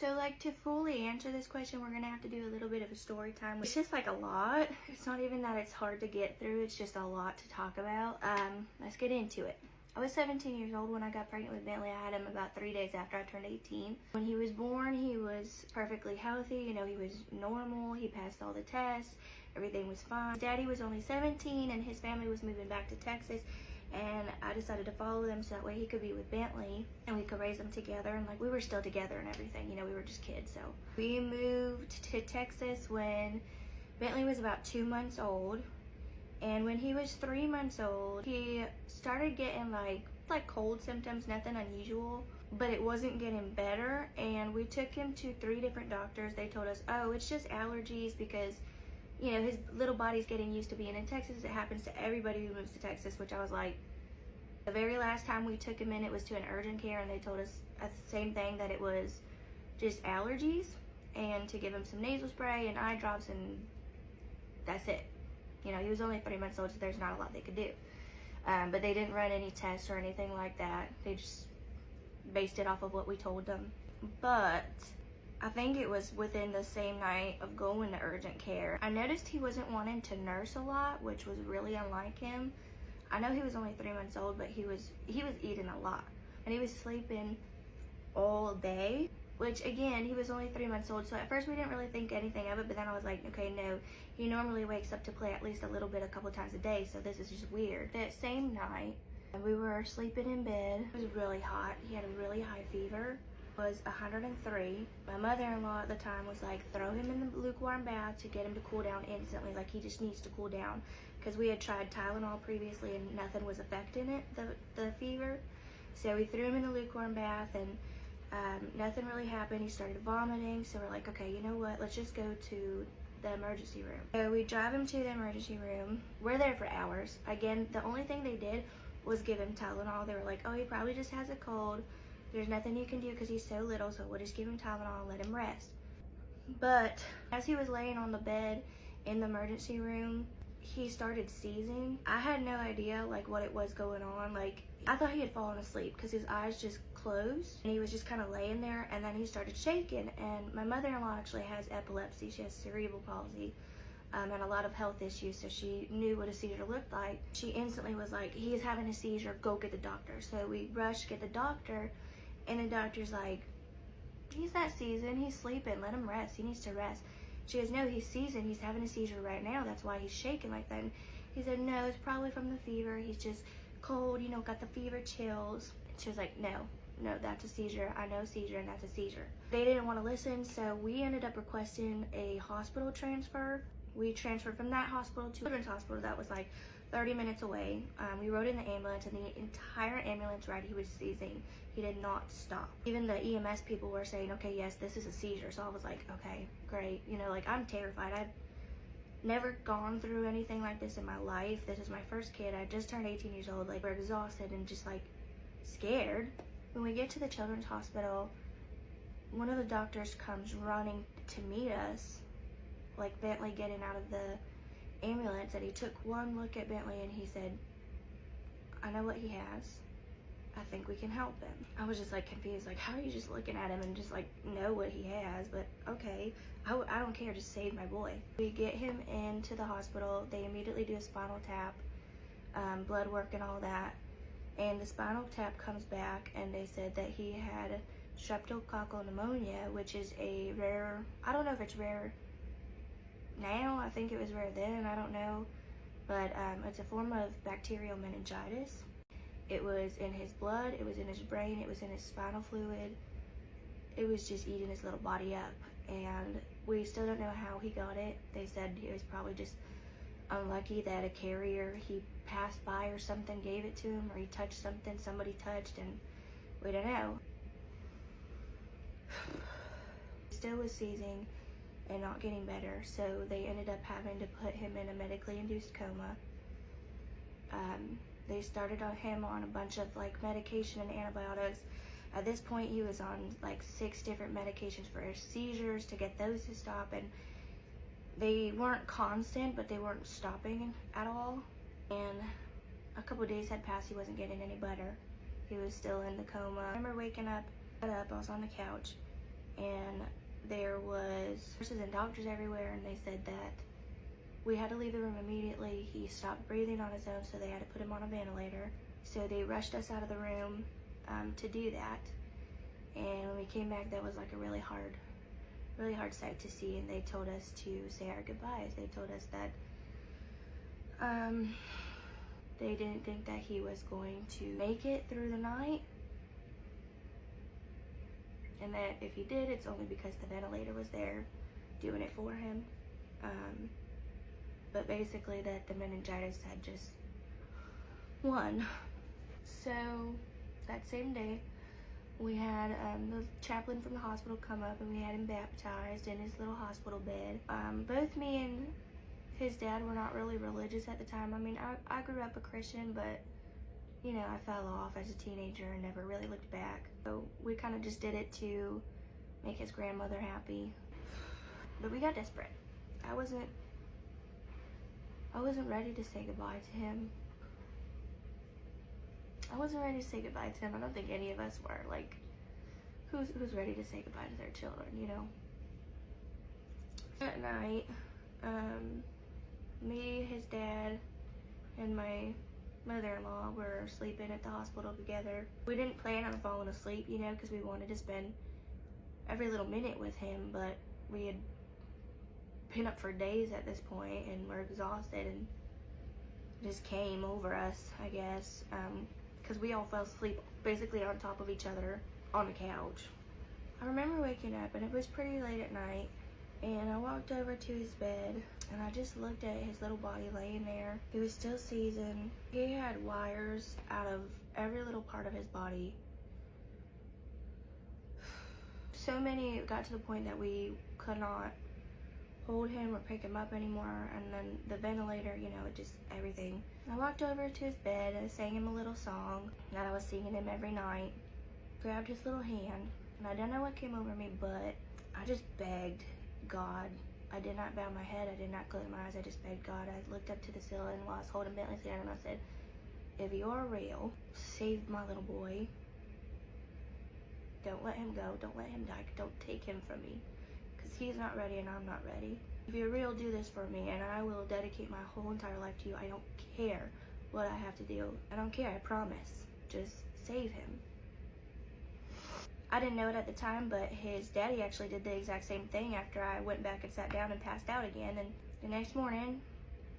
So like to fully answer this question, we're gonna have to do a little bit of a story time. It's just like a lot. It's not even that it's hard to get through, it's just a lot to talk about. Let's get into it. I was 17 years old when I got pregnant with Bentley. I had him about 3 days after I turned 18. When he was born, he was perfectly healthy. You know, he was normal. He passed all the tests. Everything was fine. Daddy was only 17 and his family was moving back to Texas. And I decided to follow them so that way he could be with Bentley and we could raise them together. And like we were still together and everything, you know, we were just kids. So we moved to Texas when Bentley was about 2 months old. And when he was 3 months old, he started getting like cold symptoms, nothing unusual, but it wasn't getting better. And we took him to 3 different doctors. They told us, oh, it's just allergies because, you know, his little body's getting used to being in Texas. It happens to everybody who moves to Texas, which I was like, the very last time we took him in, it was to an urgent care and they told us the same thing, that it was just allergies and to give him some nasal spray and eye drops and that's it. You know, he was only 3 months old, so there's not a lot they could do. But they didn't run any tests or anything like that. They just based it off of what we told them. But I think it was within the same night of going to urgent care, I noticed he wasn't wanting to nurse a lot, which was really unlike him. I know he was only 3 months old, but he was eating a lot. And he was sleeping all day, which again, he was only 3 months old. So at first we didn't really think anything of it, but then I was like, okay, no, he normally wakes up to play at least a little bit a couple times a day, so this is just weird. That same night, we were sleeping in bed. It was really hot. He had a really high fever. It was 103. My mother-in-law at the time was like, throw him in the lukewarm bath to get him to cool down instantly. Like, he just needs to cool down. Because we had tried Tylenol previously and nothing was affecting it, the fever. So we threw him in the lukewarm bath and nothing really happened. He started vomiting, so we're like, okay, you know what, let's just go to the emergency room. So we drive him to the emergency room. We're there for hours. Again, the only thing they did was give him Tylenol. They were like, oh, he probably just has a cold. There's nothing you can do because he's so little, so we'll just give him Tylenol and let him rest. But as he was laying on the bed in the emergency room, he started seizing. I had no idea like what it was going on. Like, I thought he had fallen asleep because his eyes just closed and he was just kind of laying there, and then he started shaking. And my mother-in-law actually has epilepsy. She has cerebral palsy and a lot of health issues, so she knew what a seizure looked like. She instantly was like, he's having a seizure, go get the doctor. So we rushed to get the doctor, and the doctor's like, he's not seizing, he's sleeping, let him rest, he needs to rest. She goes, no, he's seizing, he's having a seizure right now, that's why he's shaking like that. And he said, no, it's probably from the fever, he's just cold, you know, got the fever chills. She was like, no, that's a seizure, I know seizure, and that's a seizure. They didn't want to listen, so we ended up requesting a hospital transfer. We transferred from that hospital to children's hospital that was like 30 minutes away. We rode in the ambulance, and the entire ambulance ride he was seizing. He did not stop. Even the EMS people were saying, okay, yes, this is a seizure. So I was like, okay, great. You know, like, I'm terrified. I've never gone through anything like this in my life. This is my first kid. I just turned 18 years old. Like, we're exhausted and just like scared. When we get to the children's hospital, one of the doctors comes running to meet us, like Bentley getting out of the ambulance, and he took one look at Bentley and he said, I know what he has. I think we can help him. I was just like confused, like, how are you just looking at him and just like know what he has? But okay, I don't care, just save my boy. We get him into the hospital. They immediately do a spinal tap, blood work and all that. And the spinal tap comes back and they said that he had streptococcal pneumonia, which is a rare, I don't know if it's rare now, I think it was rare then, I don't know. But it's a form of bacterial meningitis. It was in his blood, it was in his brain, it was in his spinal fluid. It was just eating his little body up. And we still don't know how he got it. They said it was probably just unlucky that a carrier he passed by or something gave it to him, or he touched something somebody touched, and we don't know. Still was seizing and not getting better, so they ended up having to put him in a medically induced coma. They started on him on a bunch of like medication and antibiotics. At this point he was on like 6 different medications for his seizures to get those to stop, and they weren't constant, but they weren't stopping at all. And a couple days had passed, he wasn't getting any better. He was still in the coma. I remember waking up, I was on the couch, and there was nurses and doctors everywhere, and they said that we had to leave the room immediately. He stopped breathing on his own, so they had to put him on a ventilator. So they rushed us out of the room to do that. And when we came back, that was like a really hard sight to see. And they told us to say our goodbyes. They told us that they didn't think that he was going to make it through the night, and that if he did, it's only because the ventilator was there doing it for him. But basically that the meningitis had just won. So that same day, we had the chaplain from the hospital come up, and we had him baptized in his little hospital bed. Both me and his dad were not really religious at the time. I mean, I grew up a Christian, but you know, I fell off as a teenager and never really looked back. So we kind of just did it to make his grandmother happy. But we got desperate. I wasn't ready to say goodbye to him. I wasn't ready to say goodbye to him. I don't think any of us were. Like, who's ready to say goodbye to their children, you know? That night, me, his dad, and my mother-in-law were sleeping at the hospital together. We didn't plan on falling asleep, you know, because we wanted to spend every little minute with him, but we had been up for days at this point, and we're exhausted, and it just came over us, I guess, because we all fell asleep basically on top of each other on the couch. I remember waking up, and it was pretty late at night, and I walked over to his bed, and I just looked at his little body laying there. He was still seasoned. He had wires out of every little part of his body. So many, it got to the point that we could not hold him or pick him up anymore, and then the ventilator, you know, it just, everything. I walked over to his bed and sang him a little song that I was singing him every night, grabbed his little hand, and I don't know what came over me, but I just begged God. I did not bow my head, I did not close my eyes, I just begged God. I looked up to the ceiling while I was holding Bentley's hand, and I said, if you're real, save my little boy. Don't let him go, don't let him die, don't take him from me, because he's not ready and I'm not ready. If you're real, do this for me, and I will dedicate my whole entire life to you. I don't care what I have to do. I don't care, I promise. Just save him. I didn't know it at the time, but his daddy actually did the exact same thing after I went back and sat down and passed out again. And the next morning,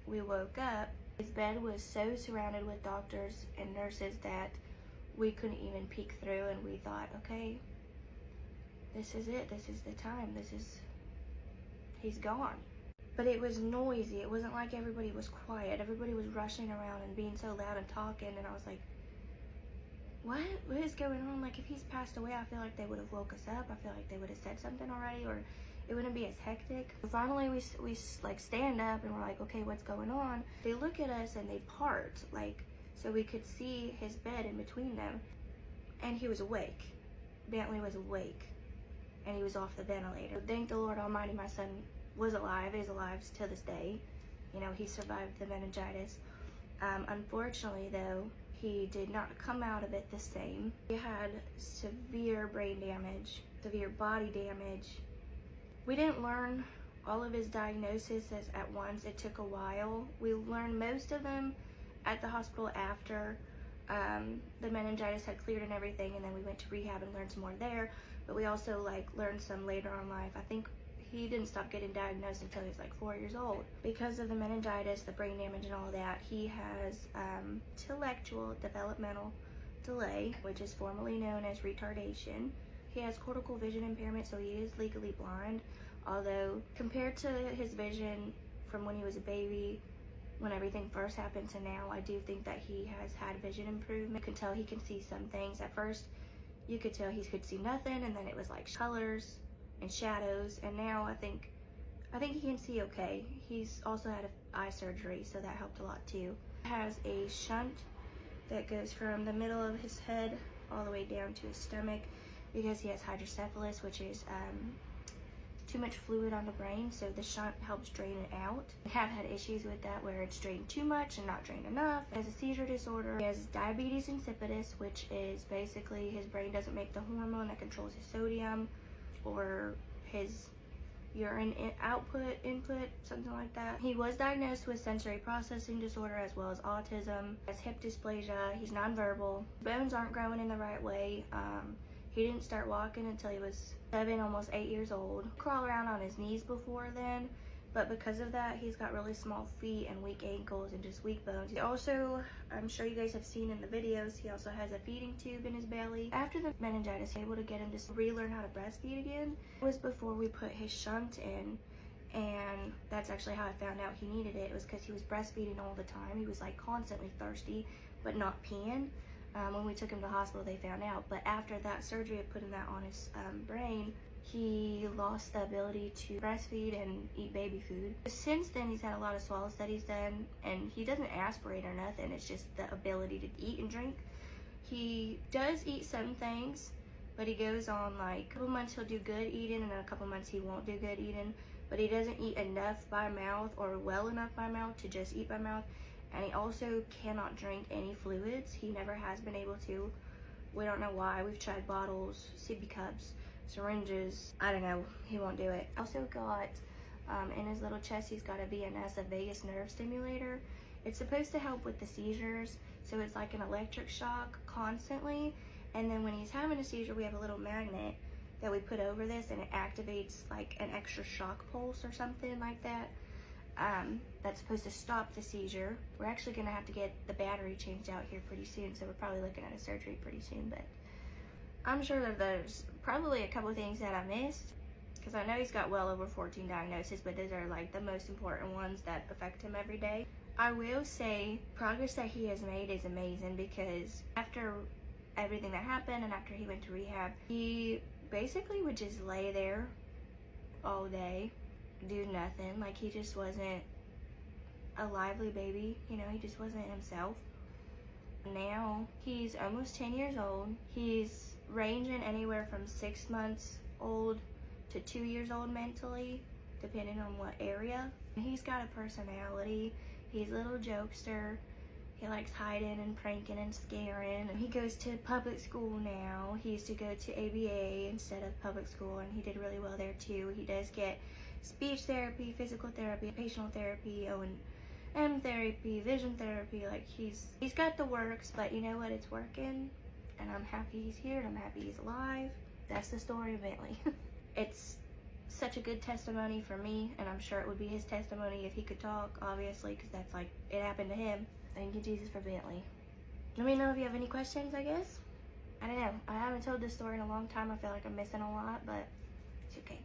we woke up. His bed was so surrounded with doctors and nurses that we couldn't even peek through, and we thought, okay, this is it. This is the time. He's gone. But it was noisy. It wasn't like everybody was quiet. Everybody was rushing around and being so loud and talking, and I was like, what is going on? Like, if he's passed away, I feel like they would have woke us up. I feel like they would have said something already, or it wouldn't be as hectic. Finally, we like stand up and we're like, okay, what's going on? They look at us and they part, like, so we could see his bed in between them, and he was awake. Bentley was awake, and he was off the ventilator. Thank the Lord Almighty, my son was alive, is alive to this day. You know, he survived the meningitis. Unfortunately, though, he did not come out of it the same. He had severe brain damage, severe body damage. We didn't learn all of his diagnoses at once. It took a while. We learned most of them at the hospital after the meningitis had cleared and everything, and then we went to rehab and learned some more there. But we also like learned some later on in life. I think he didn't stop getting diagnosed until he was like 4 years old. Because of the meningitis, the brain damage and all that, he has intellectual developmental delay, which is formerly known as retardation. He has cortical vision impairment, so he is legally blind. Although compared to his vision from when he was a baby, when everything first happened to now, I do think that he has had vision improvement. You can tell he can see some things. At first, you could tell he could see nothing, and then it was like colors and shadows, and now I think he can see okay. He's also had eye surgery, so that helped a lot too. He has a shunt that goes from the middle of his head all the way down to his stomach, because he has hydrocephalus, which is too much fluid on the brain, so the shunt helps drain it out. I have had issues with that where it's drained too much and not drained enough. He has a seizure disorder. He has diabetes insipidus, which is basically his brain doesn't make the hormone that controls his sodium or his urine input, something like that. He was diagnosed with sensory processing disorder as well as autism. Has hip dysplasia. He's nonverbal. Bones aren't growing in the right way. He didn't start walking until he was 7, almost 8 years old. Crawl around on his knees before then, but because of that, he's got really small feet and weak ankles and just weak bones. He also, I'm sure you guys have seen in the videos, he also has a feeding tube in his belly. After the meningitis, able to get him to relearn how to breastfeed again. It was before we put his shunt in, and that's actually how I found out he needed it. It was because he was breastfeeding all the time. He was like constantly thirsty, but not peeing. When we took him to the hospital, they found out. But after that surgery of putting that on his brain, he lost the ability to breastfeed and eat baby food. Since then, he's had a lot of swallows that he's done, and he doesn't aspirate or nothing. It's just the ability to eat and drink. He does eat some things, but he goes on like a couple months he'll do good eating, and then a couple months he won't do good eating. But he doesn't eat enough by mouth or well enough by mouth to just eat by mouth. And he also cannot drink any fluids. He never has been able to. We don't know why. We've tried bottles, sippy cups, syringes. I don't know. He won't do it. Also got, in his little chest, he's got a VNS, a vagus nerve stimulator. It's supposed to help with the seizures. So it's like an electric shock constantly. And then when he's having a seizure, we have a little magnet that we put over this, and it activates like an extra shock pulse or something like that. That's supposed to stop the seizure. We're actually gonna have to get the battery changed out here pretty soon, so we're probably looking at a surgery pretty soon, but I'm sure that there's probably a couple of things that I missed, because I know he's got well over 14 diagnoses, but those are like the most important ones that affect him every day. I will say progress that he has made is amazing, because after everything that happened and after he went to rehab, he basically would just lay there all day, do nothing. Like, he just wasn't a lively baby, you know, he just wasn't himself. Now he's almost 10 years old. He's ranging anywhere from 6 months old to 2 years old mentally, depending on what area. He's got a personality. He's a little jokester. He likes hiding and pranking and scaring. He goes to public school now. He used to go to ABA instead of public school, and he did really well there too. He does get speech therapy, physical therapy, occupational therapy, O&M therapy, vision therapy. Like, he's got the works, but you know what? It's working, and I'm happy he's here, and I'm happy he's alive. That's the story of Bentley. It's such a good testimony for me, and I'm sure it would be his testimony if he could talk, obviously, because that's like, it happened to him. Thank you, Jesus, for Bentley. Let me know if you have any questions, I guess. I don't know. I haven't told this story in a long time. I feel like I'm missing a lot, but it's okay.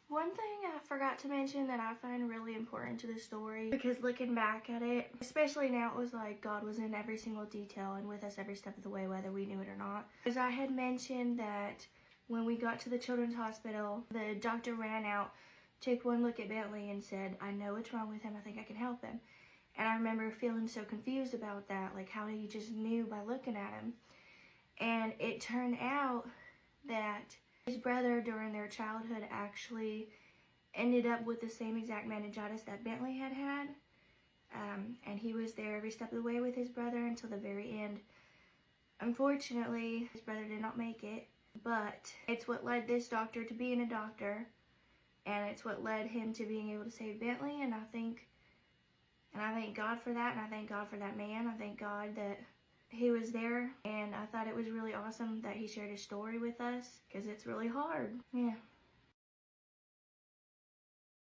One thing I forgot to mention that I find really important to this story, because looking back at it, especially now, it was like God was in every single detail and with us every step of the way, whether we knew it or not. As I had mentioned that when we got to the children's hospital, the doctor ran out, took one look at Bentley and said, "I know what's wrong with him. I think I can help him." And I remember feeling so confused about that, like how he just knew by looking at him. And it turned out that his brother during their childhood actually ended up with the same exact meningitis that Bentley had had. And he was there every step of the way with his brother until the very end. Unfortunately, his brother did not make it, but it's what led this doctor to being a doctor, and it's what led him to being able to save Bentley. And I thank God for that, and I thank God for that man. I thank God that he was there, and I thought it was really awesome that he shared his story with us, because it's really hard. Yeah.